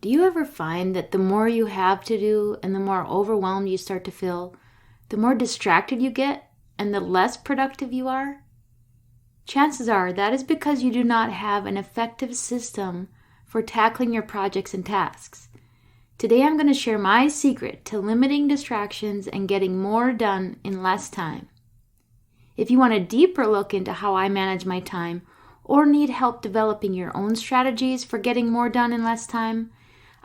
Do you ever find that the more you have to do and the more overwhelmed you start to feel, the more distracted you get and the less productive you are? Chances are that is because you do not have an effective system for tackling your projects and tasks. Today I'm going to share my secret to limiting distractions and getting more done in less time. If you want a deeper look into how I manage my time or need help developing your own strategies for getting more done in less time,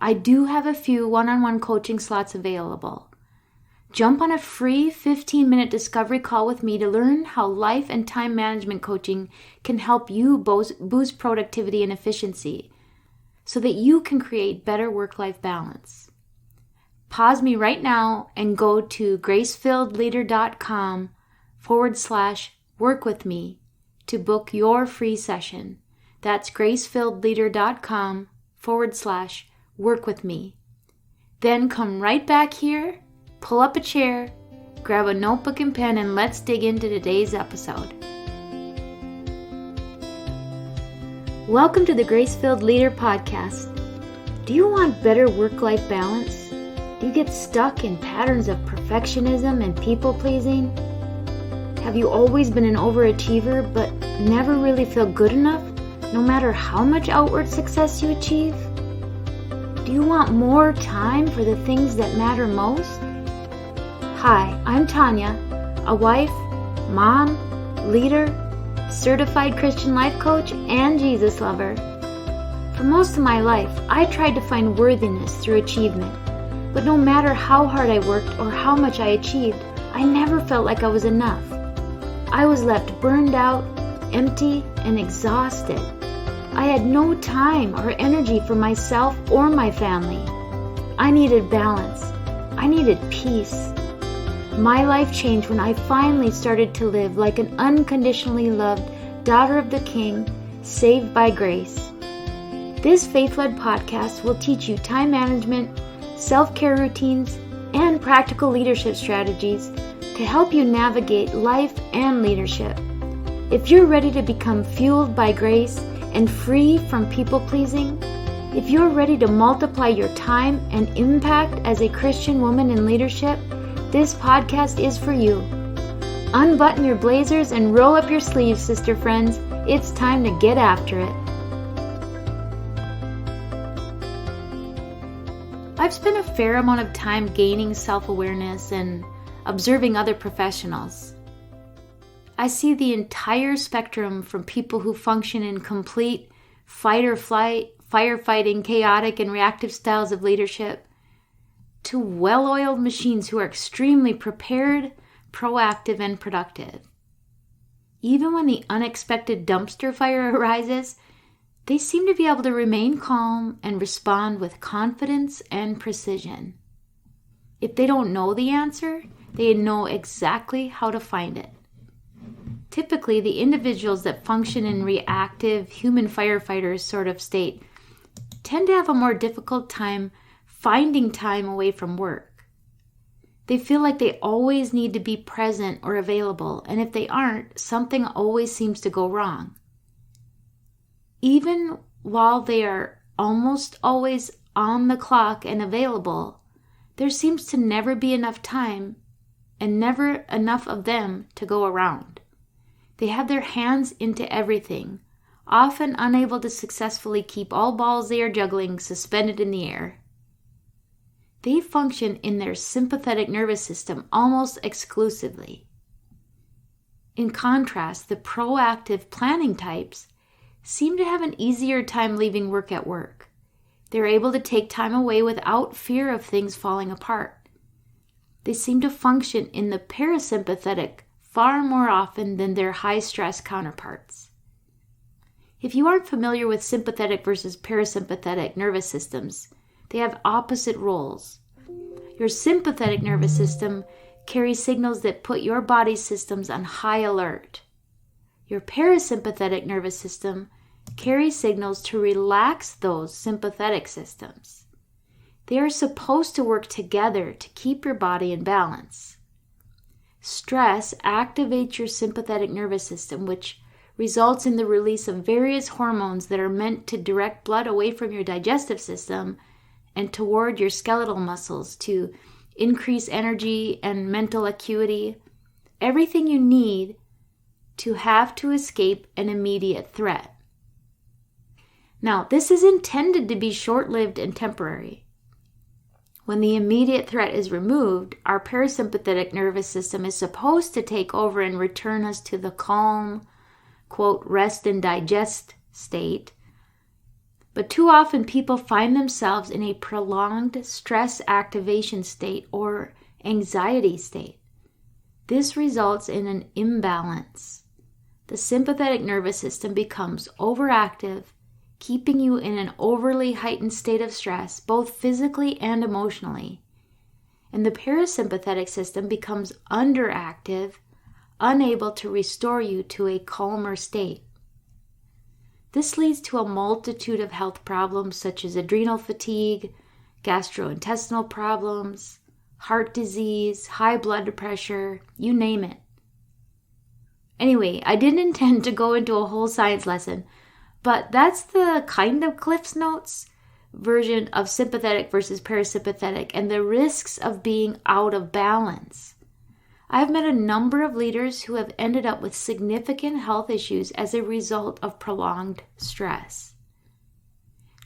I do have a few one-on-one coaching slots available. Jump on a free 15-minute discovery call with me to learn how life and time management coaching can help you boost productivity and efficiency so that you can create better work-life balance. Pause me right now and go to gracefilledleader.com/work-with-me to book your free session. That's gracefilledleader.com/work-with-me. Then come right back here, pull up a chair, grab a notebook and pen, and let's dig into today's episode. Welcome to the Grace-Filled Leader Podcast. Do you want better work-life balance? Do you get stuck in patterns of perfectionism and people-pleasing? Have you always been an overachiever but never really feel good enough, no matter how much outward success you achieve? Do you want more time for the things that matter most? Hi, I'm Tanya, a wife, mom, leader, certified Christian life coach, and Jesus lover. For most of my life, I tried to find worthiness through achievement, but no matter how hard I worked or how much I achieved, I never felt like I was enough. I was left burned out, empty, and exhausted. I had no time or energy for myself or my family. I needed balance. I needed peace. My life changed when I finally started to live like an unconditionally loved daughter of the King, saved by grace. This faith-led podcast will teach you time management, self-care routines, and practical leadership strategies to help you navigate life and leadership. If you're ready to become fueled by grace and free from people-pleasing, if you're ready to multiply your time and impact as a Christian woman in leadership, this podcast is for you. Unbutton your blazers and roll up your sleeves, sister friends. It's time to get after it. I've spent a fair amount of time gaining self-awareness and observing other professionals. I see the entire spectrum from people who function in complete fight or flight, firefighting, chaotic, and reactive styles of leadership, to well-oiled machines who are extremely prepared, proactive, and productive. Even when the unexpected dumpster fire arises, they seem to be able to remain calm and respond with confidence and precision. If they don't know the answer, they know exactly how to find it. Typically, the individuals that function in reactive, human firefighters sort of state tend to have a more difficult time finding time away from work. They feel like they always need to be present or available, and if they aren't, something always seems to go wrong. Even while they are almost always on the clock and available, there seems to never be enough time and never enough of them to go around. They have their hands into everything, often unable to successfully keep all balls they are juggling suspended in the air. They function in their sympathetic nervous system almost exclusively. In contrast, the proactive planning types seem to have an easier time leaving work at work. They're able to take time away without fear of things falling apart. They seem to function in the parasympathetic far more often than their high-stress counterparts. If you aren't familiar with sympathetic versus parasympathetic nervous systems, they have opposite roles. Your sympathetic nervous system carries signals that put your body's systems on high alert. Your parasympathetic nervous system carries signals to relax those sympathetic systems. They are supposed to work together to keep your body in balance. Stress activates your sympathetic nervous system, which results in the release of various hormones that are meant to direct blood away from your digestive system and toward your skeletal muscles to increase energy and mental acuity, everything you need to have to escape an immediate threat. Now, this is intended to be short-lived and temporary. When the immediate threat is removed, our parasympathetic nervous system is supposed to take over and return us to the calm, quote, rest and digest state. But too often people find themselves in a prolonged stress activation state or anxiety state. This results in an imbalance. The sympathetic nervous system becomes overactive, keeping you in an overly heightened state of stress, both physically and emotionally. And the parasympathetic system becomes underactive, unable to restore you to a calmer state. This leads to a multitude of health problems such as adrenal fatigue, gastrointestinal problems, heart disease, high blood pressure, you name it. Anyway, I didn't intend to go into a whole science lesson, but that's the kind of Cliff's Notes version of sympathetic versus parasympathetic and the risks of being out of balance. I've met a number of leaders who have ended up with significant health issues as a result of prolonged stress.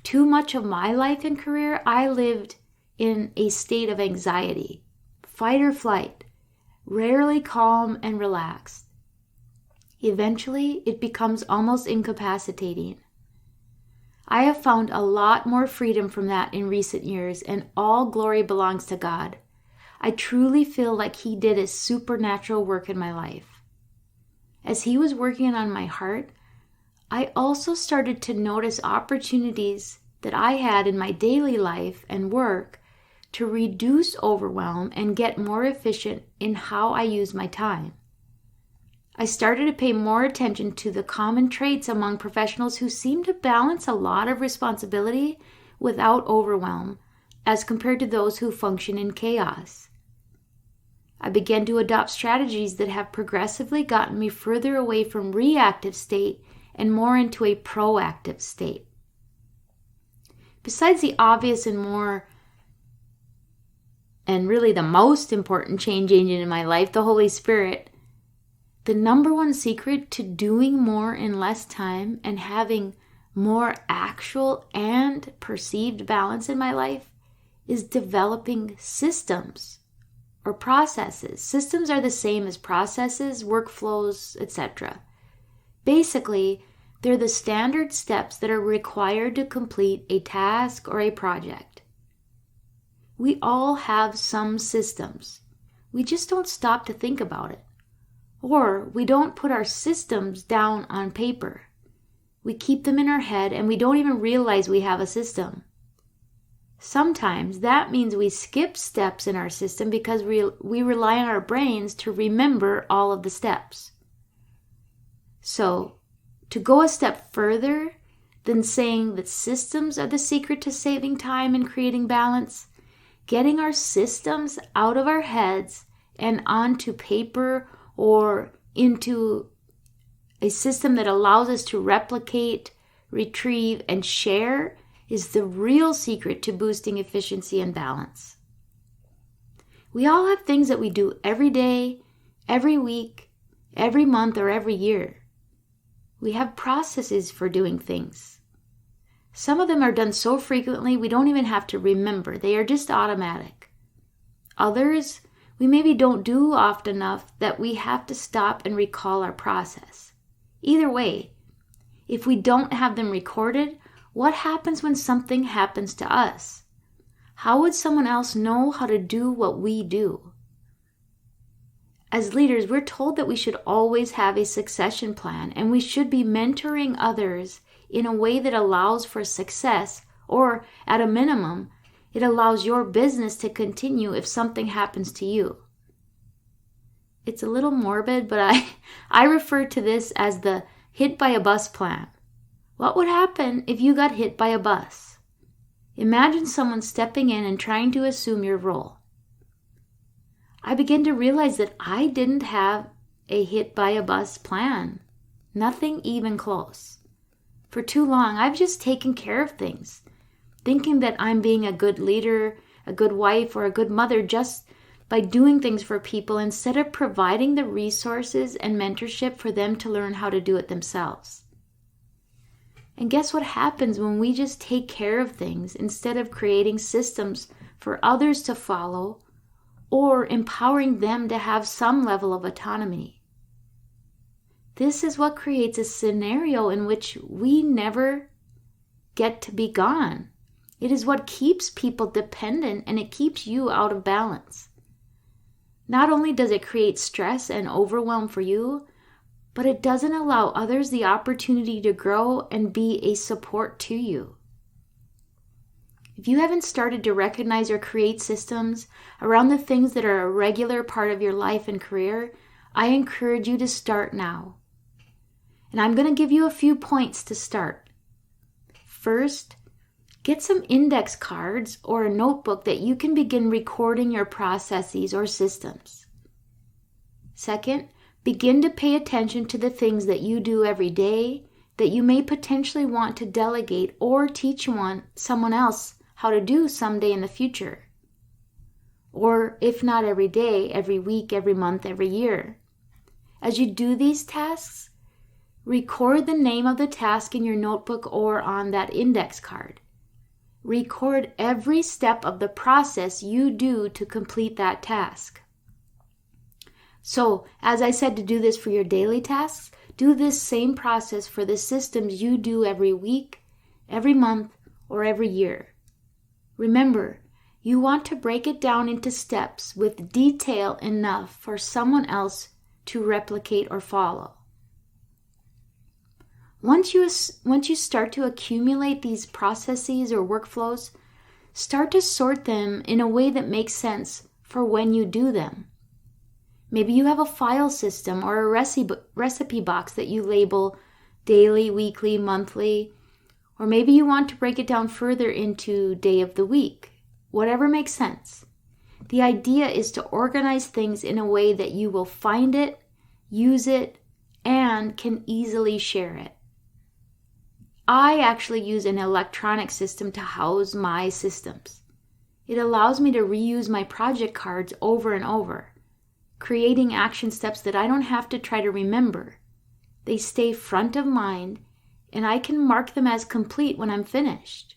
Too much of my life and career, I lived in a state of anxiety, fight or flight, rarely calm and relaxed. Eventually, it becomes almost incapacitating. I have found a lot more freedom from that in recent years, and all glory belongs to God. I truly feel like He did a supernatural work in my life. As He was working on my heart, I also started to notice opportunities that I had in my daily life and work to reduce overwhelm and get more efficient in how I use my time. I started to pay more attention to the common traits among professionals who seem to balance a lot of responsibility without overwhelm, as compared to those who function in chaos. I began to adopt strategies that have progressively gotten me further away from reactive state and more into a proactive state. Besides the obvious and really the most important change agent in my life, the Holy Spirit, the number one secret to doing more in less time and having more actual and perceived balance in my life is developing systems or processes. Systems are the same as processes, workflows, etc. Basically, they're the standard steps that are required to complete a task or a project. We all have some systems. We just don't stop to think about it. Or we don't put our systems down on paper. We keep them in our head and we don't even realize we have a system. Sometimes that means we skip steps in our system because we rely on our brains to remember all of the steps. So, to go a step further than saying that systems are the secret to saving time and creating balance, getting our systems out of our heads and onto paper or into a system that allows us to replicate, retrieve, and share is the real secret to boosting efficiency and balance. We all have things that we do every day, every week, every month, or every year. We have processes for doing things. Some of them are done so frequently we don't even have to remember. They are just automatic. Others we maybe don't do often enough that we have to stop and recall our process. Either way, if we don't have them recorded, what happens when something happens to us? How would someone else know how to do what we do? As leaders, we're told that we should always have a succession plan and we should be mentoring others in a way that allows for success, or at a minimum, it allows your business to continue if something happens to you. It's a little morbid, but I refer to this as the hit by a bus plan. What would happen if you got hit by a bus? Imagine someone stepping in and trying to assume your role. I began to realize that I didn't have a hit by a bus plan. Nothing even close. For too long, I've just taken care of things. thinking that I'm being a good leader, a good wife, or a good mother just by doing things for people instead of providing the resources and mentorship for them to learn how to do it themselves. And guess what happens when we just take care of things instead of creating systems for others to follow or empowering them to have some level of autonomy? This is what creates a scenario in which we never get to be gone. It is what keeps people dependent, and it keeps you out of balance. Not only does it create stress and overwhelm for you, but it doesn't allow others the opportunity to grow and be a support to you. If you haven't started to recognize or create systems around the things that are a regular part of your life and career, I encourage you to start now. And I'm going to give you a few points to start. First, get some index cards or a notebook that you can begin recording your processes or systems. Second, begin to pay attention to the things that you do every day that you may potentially want to delegate or teach someone else how to do someday in the future. Or if not every day, every week, every month, every year. As you do these tasks, record the name of the task in your notebook or on that index card. Record every step of the process you do to complete that task. So, as I said to do this for your daily tasks, do this same process for the systems you do every week, every month, or every year. Remember, you want to break it down into steps with detail enough for someone else to replicate or follow. Once you start to accumulate these processes or workflows, start to sort them in a way that makes sense for when you do them. Maybe you have a file system or a recipe box that you label daily, weekly, monthly, or maybe you want to break it down further into day of the week. Whatever makes sense. The idea is to organize things in a way that you will find it, use it, and can easily share it. I actually use an electronic system to house my systems. It allows me to reuse my project cards over and over, creating action steps that I don't have to try to remember. They stay front of mind, and I can mark them as complete when I'm finished.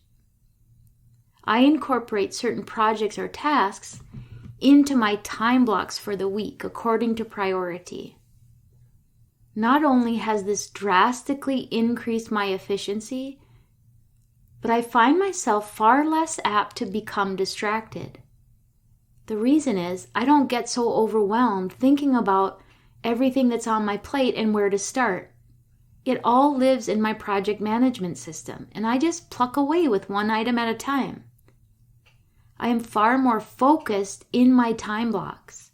I incorporate certain projects or tasks into my time blocks for the week according to priority. Not only has this drastically increased my efficiency, but I find myself far less apt to become distracted. The reason is I don't get so overwhelmed thinking about everything that's on my plate and where to start. It all lives in my project management system, and I just pluck away with one item at a time. I am far more focused in my time blocks.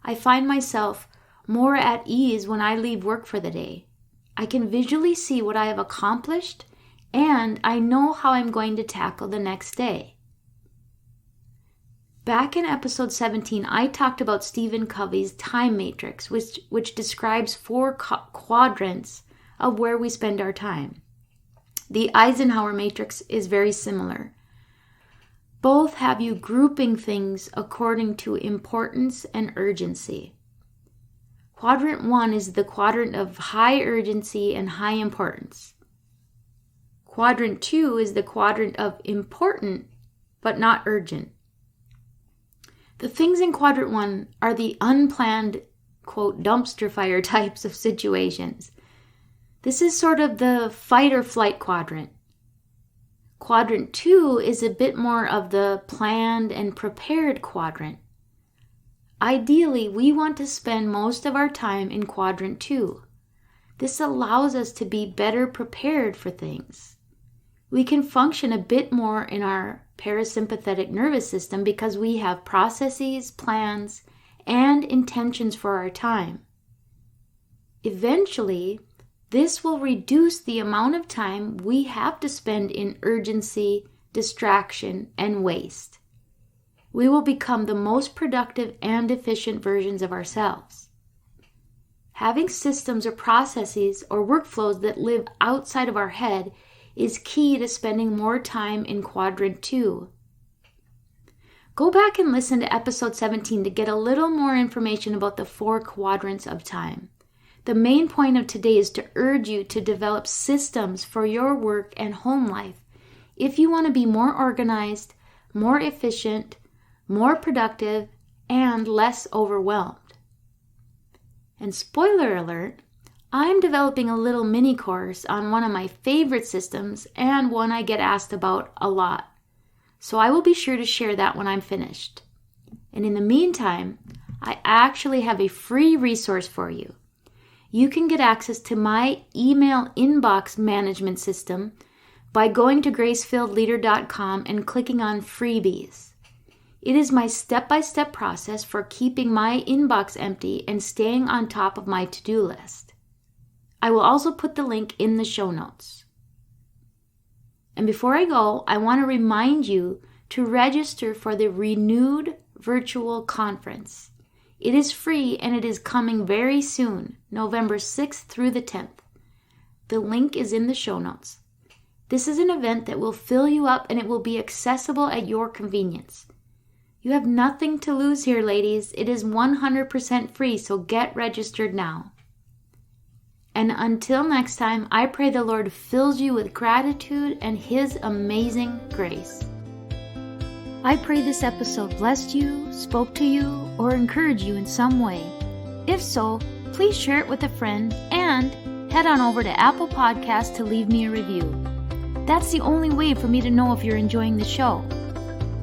I find myself more at ease when I leave work for the day. I can visually see what I have accomplished, and I know how I'm going to tackle the next day. Back in episode 17, I talked about Stephen Covey's time matrix, which describes 4 quadrants of where we spend our time. The Eisenhower matrix is very similar. Both have you grouping things according to importance and urgency. Quadrant 1 is the quadrant of high urgency and high importance. Quadrant 2 is the quadrant of important but not urgent. The things in quadrant 1 are the unplanned, quote, dumpster fire types of situations. This is sort of the fight or flight quadrant. Quadrant 2 is a bit more of the planned and prepared quadrant. Ideally, we want to spend most of our time in quadrant 2. This allows us to be better prepared for things. We can function a bit more in our parasympathetic nervous system because we have processes, plans, and intentions for our time. Eventually, this will reduce the amount of time we have to spend in urgency, distraction, and waste. We will become the most productive and efficient versions of ourselves. Having systems or processes or workflows that live outside of our head is key to spending more time in quadrant 2. Go back and listen to episode 17 to get a little more information about the 4 quadrants of time. The main point of today is to urge you to develop systems for your work and home life if you want to be more organized, more efficient, more productive, and less overwhelmed. And spoiler alert, I'm developing a little mini course on one of my favorite systems and one I get asked about a lot. So I will be sure to share that when I'm finished. And in the meantime, I actually have a free resource for you. You can get access to my email inbox management system by going to gracefilledleader.com and clicking on freebies. It is my step-by-step process for keeping my inbox empty and staying on top of my to-do list. I will also put the link in the show notes. And before I go, I want to remind you to register for the Renewed Virtual Conference. It is free and it is coming very soon, November 6th through the 10th. The link is in the show notes. This is an event that will fill you up and it will be accessible at your convenience. You have nothing to lose here, ladies. It is 100% free, so get registered now. And until next time, I pray the Lord fills you with gratitude and His amazing grace. I pray this episode blessed you, spoke to you, or encouraged you in some way. If so, please share it with a friend and head on over to Apple Podcasts to leave me a review. That's the only way for me to know if you're enjoying the show.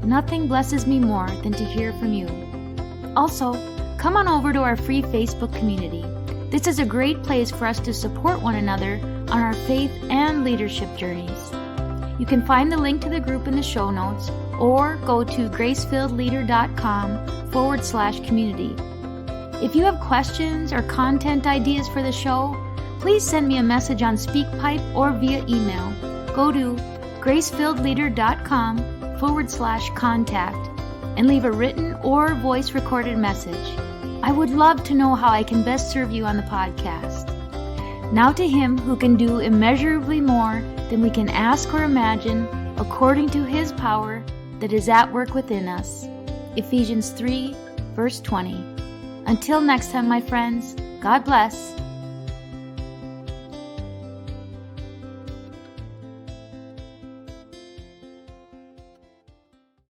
Nothing blesses me more than to hear from you. Also, come on over to our free Facebook community. This is a great place for us to support one another on our faith and leadership journeys. You can find the link to the group in the show notes or go to gracefilledleader.com/community. If you have questions or content ideas for the show, please send me a message on SpeakPipe or via email. Go to gracefilledleader.com/contact and leave a written or voice recorded message. I would love to know how I can best serve you on the podcast. Now to Him who can do immeasurably more than we can ask or imagine, according to His power that is at work within us. Ephesians 3, verse 20. Until next time, my friends, God bless.